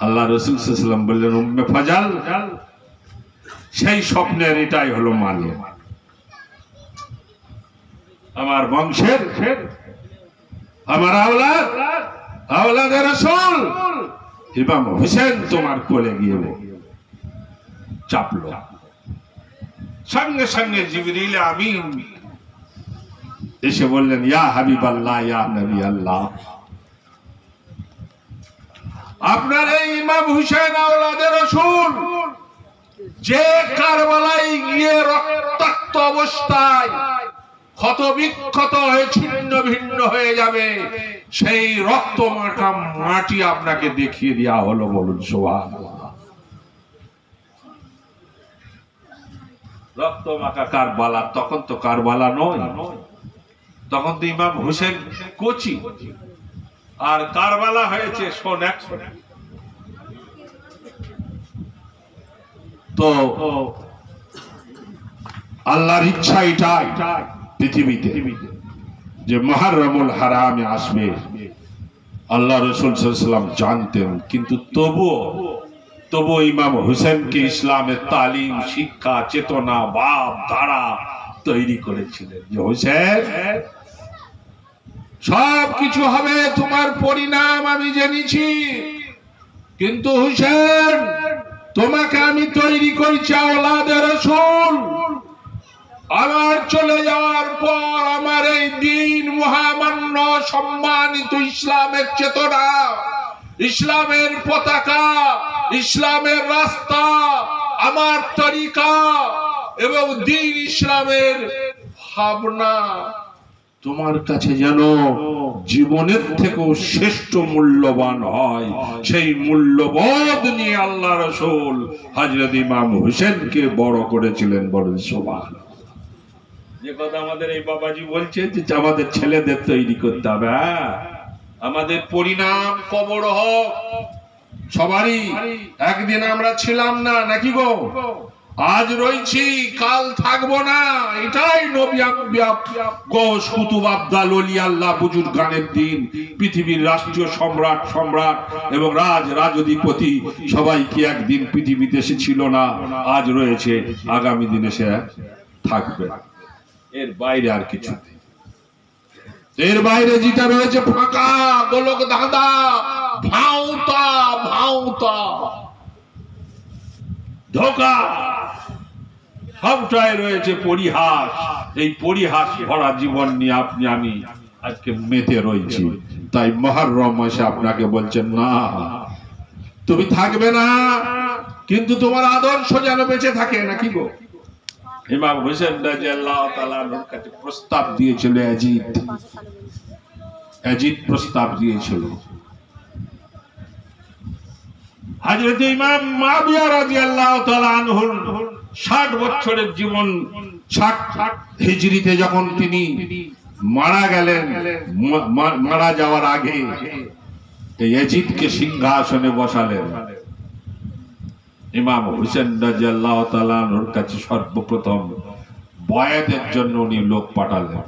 আল্লাহ রাসূল সাল্লাল্লাহু আলাইহি ওয়াসাল্লাম বললেন, উম্মে ফাজাল, সেই স্বপ্নের এটাই হলো মানে। আমার বংশের, আমার আওলাদে রাসূল ইমাম হোসেন তোমার কোলে গিয়ে চাপলো। সঙ্গে সঙ্গে জিবরিল আমিন এসে বললেন, ইয়া হাবিবাল্লাহ, ইয়া নবী আল্লাহ, আপনার এই ইমাম হুসেন আওলাদে রাসূল যে কারবালায় গিয়ে রক্তাক্ত অবস্থায় ক্ষত বিক্ষত হয়ে ছিন্ন ভিন্ন হয়ে যাবে, সেই রক্ত মাখা মাটি আপনাকে দেখিয়ে দেওয়া হলো। বলুন সুবহানাল্লাহ। রক্ত মাখা কারবালা, তখন তো কারবালা নয়, তখন তো ইমাম হোসেন কোচি, আর কারবালা হয়েছে শোন 100। তো আল্লাহর ইচ্ছা এটাই পৃথিবীতে যে মুহররমুল হারামে আসবে, আল্লাহ রাসূল সাল্লাল্লাহু আলাইহি ওয়াসাল্লাম জানতেন, কিন্তু তবুও ইমাম হোসেনকে ইসলামের তালিম, শিক্ষা, চেতনা, ভাব ধারা তৈরি করেছিলেন যে হোসেন সব কিছু হবে, তোমার পরিণাম আমি জেনেছি, কিন্তু হোসেন তোমাকে আমি তৈরি করেছি আওলাদে রাসূল। আমার চলে যাওয়ার পর আমার এই দিন, মহামান্য সম্মানিত ইসলামের চেতনা, ইসলামের পতাকা, ইসলামের রাস্তা, আমার তরিকা এবং দিন ইসলামের ভাবনা তোমার কাছে যেন জীবনের থেকেও শ্রেষ্ঠ মূল্যবান হয়, সেই মূল্যবোধ নিয়ে আল্লাহ রাসূল হযরত ইমাম হোসেনকে বড় করেছিলেন। বড় সুবহানাল্লাহ। যে কথা আমাদের এই বাবাজি বলছে যে আমাদের ছেলেদের তৈরি করতে হবে, আমাদের পরিণাম কবর হোক সবারই। একদিন আমরা ছিলাম না, নাকি গো? আজ রয়েছি, কাল থাকবো না। এটাই নবী আম্বিয়া গৌস কুতুব আবদাল ওলি আল্লাহ বুজুর্গ গানের দিন। পৃথিবীর রাষ্ট্রীয় সম্রাট এবং রাজাধিপতি সবাই কি একদিন পৃথিবীতে এসেছিল না? আজ রয়েছে, আগামী দিনে সে থাকবে। এর বাইরে আর কিছু নেই। এর বাইরে যেটা রয়েছে ফাঁকা, গোলক ধাঁধা, ভাউতা ধোঁকা, সবটাই রয়েছে পরিহাস। এই পরিহাস ভরা জীবন নিয়ে আপনি আমি আজকে মেতে রয়েছি। তাই মুহররম মাসে আপনাকে বলছেন, না তুমি থাকবে না, কিন্তু তোমার আদর্শ যেন বেঁচে থাকে, নাকি গো? ইমাম হোসেন রাদিয়াল্লাহু তাআলা আনহুর কাছে প্রস্তাব দিয়েছিল ইয়াজিদ প্রস্তাব দিয়েছিল। হযরত ইমাম মুআবিয়া রাদিয়াল্লাহু তাআলা আনহুর 60 বছরের জীবন, 60 হিজরিতে যখন তিনি মারা গেলেন, মারা যাওয়ার আগে ইয়াজিদকে সিংহাসনে বসালেন। ইমাম হোসেন রাদিয়াল্লাহু তাআলা আনহুর কাছে সর্বপ্রথম বয়াতের জন্য উনি লোক পাঠালেন।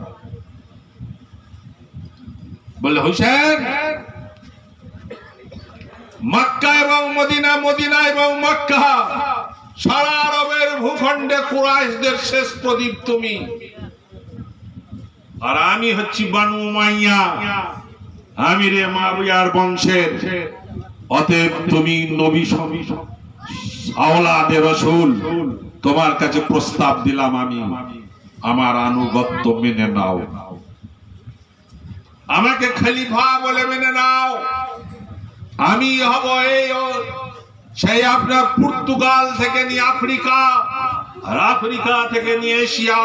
বলে, হোসেন, মক্কা এবং মদিনা এবং মক্কা, সারা আরবের ভূখণ্ডে কুরাইশদের শেষ প্রদীপ তুমি, আর আমি হচ্ছি বানু উমাইয়া, আমিরে মুআবিয়ার বংশের। অতএব তুমি নবী আওলাদে রাসূল, তোমার কাছে প্রস্তাব দিলাম, আমি আমার আনুগত্য মেনে নাও, আমাকে খলিফা বলে মেনে নাও। আমি হব এই সেই আপনার পর্তুগাল থেকে নিয়ে আফ্রিকা, আর আফ্রিকা থেকে নিয়ে এশিয়া,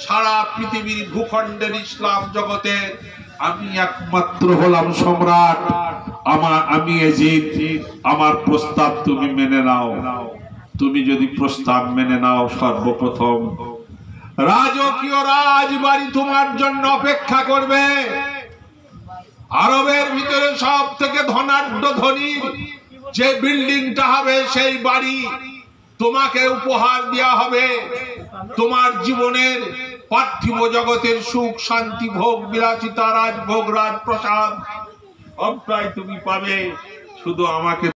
সারা পৃথিবীর ভূখণ্ডের ইসলাম জগতে আমি একমাত্র হলাম সম্রাট। আমি ইয়াজিদ, আমার প্রস্তাব তুমি মেনে নাও। তুমি যদি প্রস্তাব মেনে নাও, সর্বপ্রথম রাজকীয় রাজবাড়ি তোমার জন্য অপেক্ষা করবে। আরবের ভিতরে সব থেকে ধনাঢ্য ধনীর যে বিল্ডিংটা হবে, সেই বাড়ি তোমাকে উপহার দেওয়া হবে। তোমার জীবনের পার্থিব জগতের সুখ শান্তি, ভোগ বিলাসিতা, রাজভোগ, রাজপ্রসাদ সবটাই তুমি পাবে। শুধু আমাকে